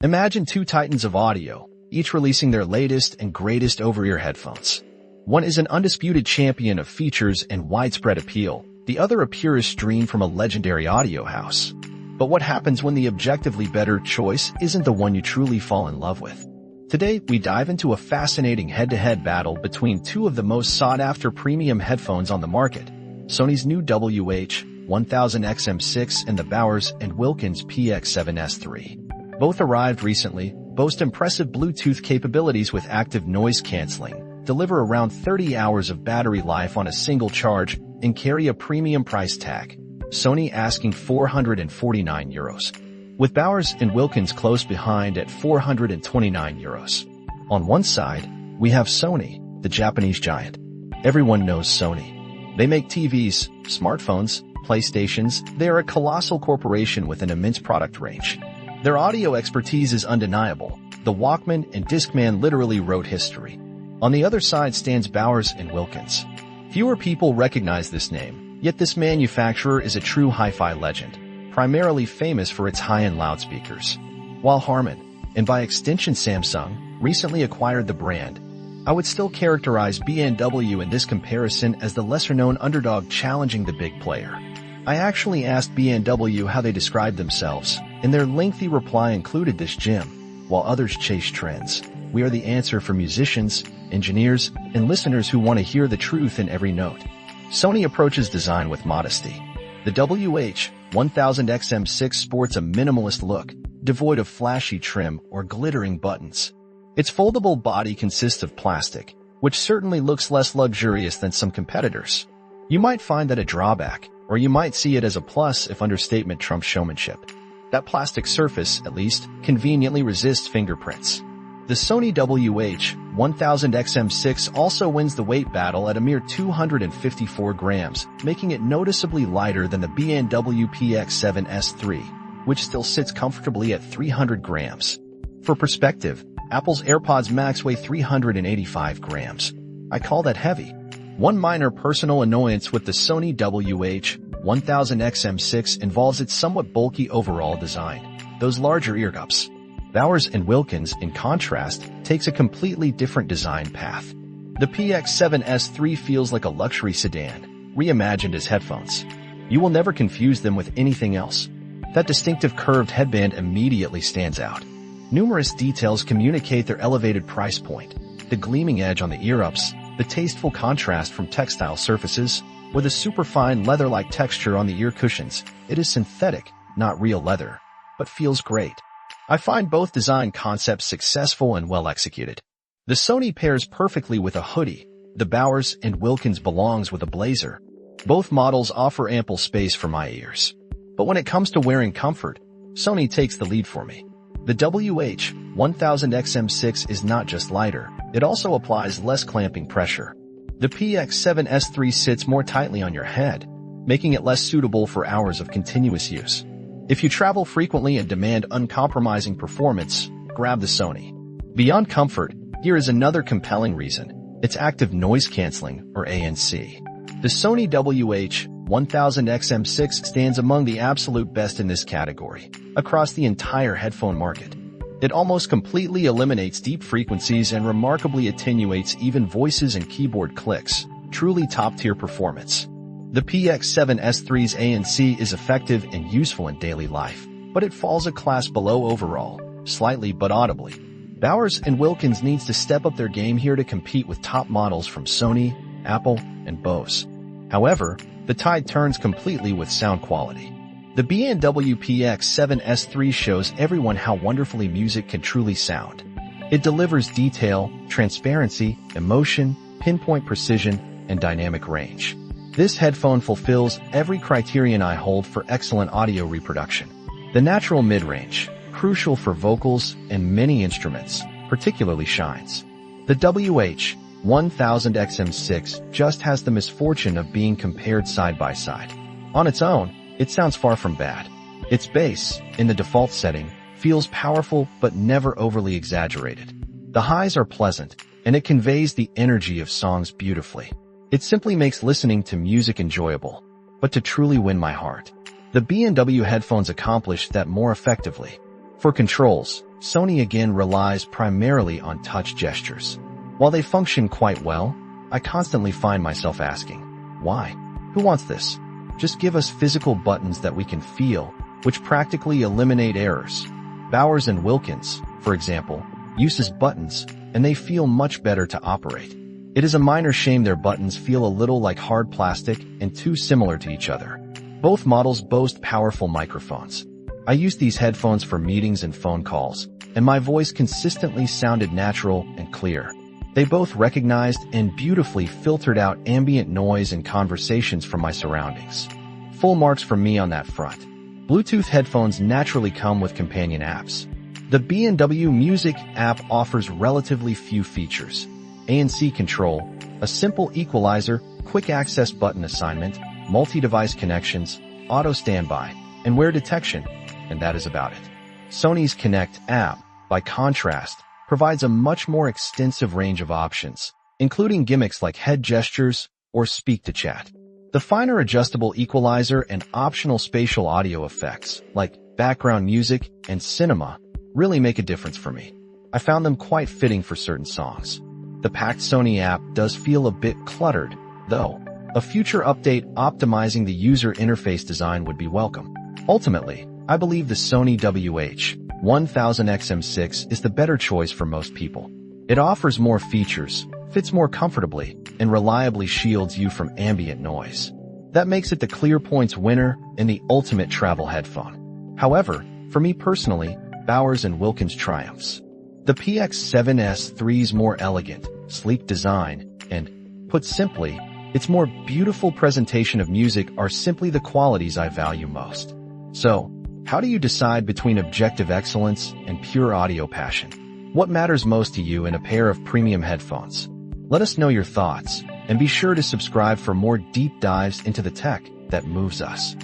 Imagine two titans of audio, each releasing their latest and greatest over-ear headphones. One is an undisputed champion of features and widespread appeal, the other a purist dream from a legendary audio house. But what happens when the objectively better choice isn't the one you truly fall in love with? Today, we dive into a fascinating head-to-head battle between two of the most sought-after premium headphones on the market, Sony's new WH-1000 XM6 and the Bowers & Wilkins Px7 S3. Both arrived recently, boast impressive Bluetooth capabilities with active noise canceling, deliver around 30 hours of battery life on a single charge, and carry a premium price tag. Sony asking €449, with Bowers & Wilkins close behind at €429. On one side, we have Sony, the Japanese giant. Everyone knows Sony. They make TVs, smartphones, PlayStations. They are a colossal corporation with an immense product range. Their audio expertise is undeniable. The Walkman and Discman literally wrote history. On the other side stands Bowers & Wilkins. Fewer people recognize this name, yet this manufacturer is a true hi-fi legend, primarily famous for its high-end loudspeakers. While Harman, and by extension Samsung, recently acquired the brand, I would still characterize B&W in this comparison as the lesser-known underdog challenging the big player. I actually asked B&W how they described themselves, and their lengthy reply included this gem. While others chase trends, we are the answer for musicians, engineers, and listeners who want to hear the truth in every note. Sony approaches design with modesty. The WH-1000 XM6 sports a minimalist look, devoid of flashy trim or glittering buttons. Its foldable body consists of plastic, which certainly looks less luxurious than some competitors. You might find that a drawback, or you might see it as a plus if understatement trumps showmanship. That plastic surface, at least, conveniently resists fingerprints. The Sony WH-1000 XM6 also wins the weight battle at a mere 254 grams, making it noticeably lighter than the B W Px7 S3, which still sits comfortably at 300 grams. For perspective, Apple's AirPods Max weigh 385 grams. I call that heavy. One minor personal annoyance with the Sony WH-1000 XM6 involves its somewhat bulky overall design, those larger ear cups. Bowers & Wilkins, in contrast, takes a completely different design path. The Px7 S3 feels like a luxury sedan, reimagined as headphones. You will never confuse them with anything else. That distinctive curved headband immediately stands out. Numerous details communicate their elevated price point. The gleaming edge on the ear-ups, the tasteful contrast from textile surfaces, with a superfine leather-like texture on the ear cushions. It is synthetic, not real leather, but feels great. I find both design concepts successful and well executed. The Sony pairs perfectly with a hoodie. The Bowers & Wilkins belongs with a blazer. Both models offer ample space for my ears. But when it comes to wearing comfort, Sony takes the lead for me. The WH-1000 XM6 is not just lighter, it also applies less clamping pressure. The Px7 S3 sits more tightly on your head, making it less suitable for hours of continuous use. If you travel frequently and demand uncompromising performance, grab the Sony. Beyond comfort, here is another compelling reason. It's active noise canceling, or ANC. The Sony WH-1000 XM6 stands among the absolute best in this category, across the entire headphone market. It almost completely eliminates deep frequencies and remarkably attenuates even voices and keyboard clicks. Truly top-tier performance. The Px7 S3's ANC is effective and useful in daily life, but it falls a class below overall, slightly but audibly. Bowers & Wilkins needs to step up their game here to compete with top models from Sony, Apple, and Bose. However, the tide turns completely with sound quality. The B W Px7 S3 shows everyone how wonderfully music can truly sound. It delivers detail, transparency, emotion, pinpoint precision, and dynamic range. This headphone fulfills every criterion I hold for excellent audio reproduction. The natural mid-range, crucial for vocals and many instruments, particularly shines. The WH-1000 XM6 just has the misfortune of being compared side by side. On its own, it sounds far from bad. Its bass, in the default setting, feels powerful but never overly exaggerated. The highs are pleasant, and it conveys the energy of songs beautifully. It simply makes listening to music enjoyable. But to truly win my heart, the B W headphones accomplish that more effectively. For controls, Sony again relies primarily on touch gestures. While they function quite well, I constantly find myself asking, why? Who wants this? Just give us physical buttons that we can feel, which practically eliminate errors. Bowers & Wilkins, for example, uses buttons, and they feel much better to operate. It is a minor shame their buttons feel a little like hard plastic and too similar to each other. Both models boast powerful microphones. I used these headphones for meetings and phone calls, and my voice consistently sounded natural and clear. They both recognized and beautifully filtered out ambient noise and conversations from my surroundings. Full marks from me on that front. Bluetooth headphones naturally come with companion apps. The B W Music app offers relatively few features. ANC control, a simple equalizer, quick access button assignment, multi-device connections, auto standby, and wear detection, and that is about it. Sony's Connect app, by contrast, provides a much more extensive range of options, including gimmicks like head gestures or speak-to-chat. The finer adjustable equalizer and optional spatial audio effects, like background music and cinema, really make a difference for me. I found them quite fitting for certain songs. The packed Sony app does feel a bit cluttered, though. A future update optimizing the user interface design would be welcome. Ultimately, I believe the Sony WH-1000 XM6 is the better choice for most people. It offers more features, fits more comfortably, and reliably shields you from ambient noise. That makes it the ClearPoint's winner and the ultimate travel headphone. However, for me personally, Bowers & Wilkins triumphs. The Px7 S3's more elegant, sleek design, and, put simply, its more beautiful presentation of music are simply the qualities I value most. So, how do you decide between objective excellence and pure audio passion? What matters most to you in a pair of premium headphones? Let us know your thoughts, and be sure to subscribe for more deep dives into the tech that moves us.